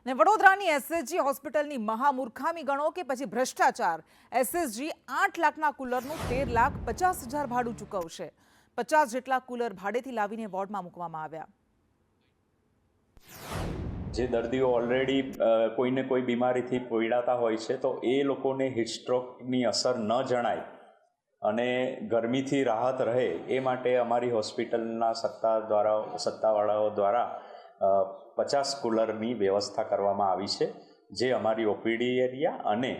ને વડોદરાની એસએસજી હોસ્પિટલની મહામૂર્ખામી ગણો કે પછી ભ્રષ્ટાચાર। એસએસજી 8 લાખના કુલરનું 13,50,000 ભાડું ચૂકવશે। 50 જેટલા કુલર ભાડેથી લાવીને વોર્ડમાં મૂકવામાં આવ્યા। જે દર્દીઓ ઓલરેડી કોઈને કોઈ બીમારીથી પીડાતા હોય છે તો એ લોકોને હીટસ્ટ્રોકની અસર ન જણાય અને ગરમીથી રાહત રહે એ માટે અમારી હોસ્પિટલના સત્તાવાળાઓ દ્વારા 50 કુલરની વ્યવસ્થા કરવામાં આવી છે, જે અમારી ઓપીડી એરિયા અને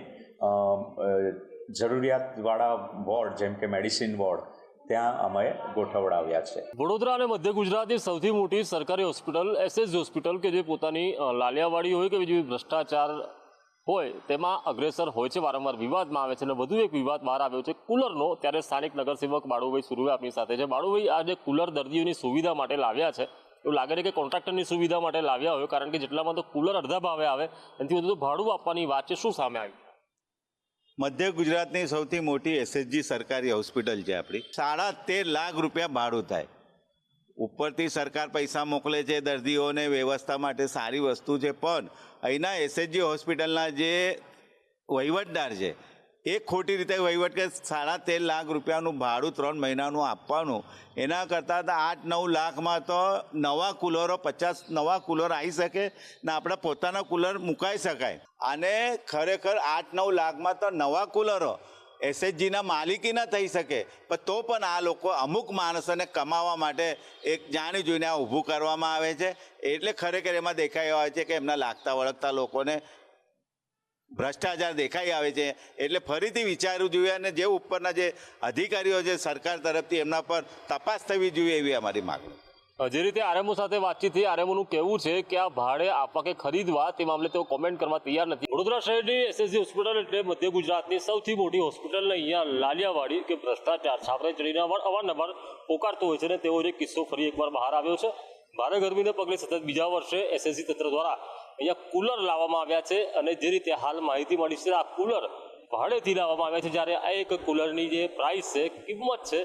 જરૂરિયાતવાળા વોર્ડ જેમ કે મેડિસિન વોર્ડ ત્યાં અમે ગોઠવડાવ્યા છે। વડોદરા અને મધ્ય ગુજરાતની સૌથી મોટી સરકારી હોસ્પિટલ એસએસજી હોસ્પિટલ કે જે પોતાની લાલિયાવાડી હોય કે બીજું ભ્રષ્ટાચાર હોય તેમાં અગ્રેસર હોય છે, વારંવાર વિવાદમાં આવે છે અને વધુ એક વિવાદ બહાર આવ્યો છે કુલરનો। ત્યારે સ્થાનિક નગરસેવક બાળુભાઈ સુરવે આપણી સાથે છે। બાળુભાઈ, આ જે કુલર દર્દીઓની સુવિધા માટે લાવ્યા છે, એવું લાગે છે કે કોન્ટ્રાક્ટરની સુવિધા માટે લાવ્યા હોય, કારણ કે જેટલામાં તો કુલર અડધા ભાવે આવે એનાથી વધુ ભાડું આપવાની વાત છે, શું સામે આવ્યું? મધ્ય ગુજરાતની સૌથી મોટી એસએસજી સરકારી હોસ્પિટલ છે આપણી। 13.5 લાખ રૂપિયા ભાડું થાય। ઉપરથી સરકાર પૈસા મોકલે છે દર્દીઓને વ્યવસ્થા માટે, સારી વસ્તુ છે, પણ અહીંના એસએસજી હોસ્પિટલના જે વહીવટદાર છે એ ખોટી રીતે વહીવટ કે 13.5 લાખ રૂપિયાનું ભાડું 3 મહિનાનું આપવાનું, એના કરતાં 8-9 લાખમાં તો નવા કુલરો 50 નવા કુલર આવી શકે ને આપણે પોતાના કુલર મુકાઈ શકાય। અને ખરેખર 8-9 લાખમાં તો નવા કુલરો એસએસજીના માલિકીના થઈ શકે, પણ તો પણ આ લોકો અમુક માણસોને કમાવા માટે એક જાણી જોઈને આ ઊભું કરવામાં આવે છે। એટલે ખરેખર એમાં દેખાઈ આવે છે કે એમના લાગતા વળગતા લોકોને ભ્રષ્ટાચાર દેખાઈ આવે છે। એટલે ફરીથી વિચારવું જોઈએ અને જે ઉપરના જે અધિકારીઓ છે સરકાર તરફથી એમના પર તપાસ થવી જોઈએ એવી અમારી માગણી। જે રીતે આરએમઓ સાથે વાતચીત થઈ, આરએમઓનું કહેવું છે કે આ ભાડે આપવા કે ખરીદવા તે મામલે તેઓ કોમેન્ટ કરવા તૈયાર નથી। વડોદરા શહેરની એસએસજી હોસ્પિટલ એટલે મધ્ય ગુજરાતની સૌથી મોટી હોસ્પિટલ, અહીંયા લાલિયાવાડી કે ભ્રષ્ટાચાર છાપરે ચડીને અવારનવાર પોકારતો હોય છે અને તેવો જે કિસ્સો ફરી એકવાર બહાર આવ્યો છે। ભારે ગરમીને પગલે સતત બીજા વર્ષે એસએસજી તંત્ર દ્વારા અહીંયા કુલર લાવવામાં આવ્યા છે અને જે રીતે હાલ માહિતી મળી છે આ કુલર ભાડેથી લાવવામાં આવ્યા છે, જ્યારે આ એક કુલરની જે પ્રાઇસ છે, કિંમત છે,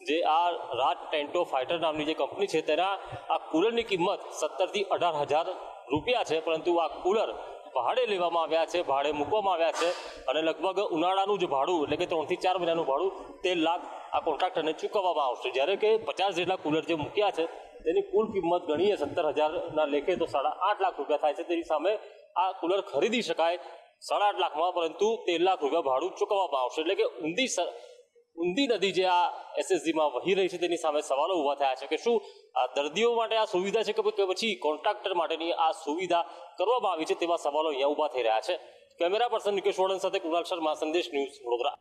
જે આ રાજ ટેન્ટો ફાઇટર નામની જે કંપની છે તેના આ કુલરની કિંમત 17,000 થી 18,000 રૂપિયા છે, પરંતુ આ કુલર ભાડે લેવામાં આવ્યા છે, ભાડે મૂકવામાં આવ્યા છે અને લગભગ ઉનાળાનું જે ભાડું એટલે કે 3 થી 4 મહિનાનું ભાડું 13 લાખ આ કોન્ટ્રાક્ટરને ચૂકવવામાં આવશે। જ્યારે કે 50 જેટલા કુલર જે મૂક્યા છે તેની કુલ કિંમત ગણીએ 17,000ના લેખે તો 8.5 લાખ રૂપિયા થાય છે। તેની સામે આ કુલર ખરીદી શકાય 8.5 લાખમાં, પરંતુ 13 લાખ રૂપિયા ભાડું ચૂકવવામાં આવશે। એટલે કે ઊંધી નદી જે આ એસએસજીમાં વહી રહી છે તેની સામે સવાલો ઊભા થયા છે કે શું આ દર્દીઓ માટે આ સુવિધા છે કે પછી કોન્ટ્રાક્ટર માટેની આ સુવિધા કરવામાં આવી છે, તેવા સવાલો અહીંયા ઊભા થઈ રહ્યા છે। કેમેરા પર્સન નિકેશ વોર્ડન સાથે કુણાલ શર્મા, સંદેશ ન્યૂઝ, વડોદરા।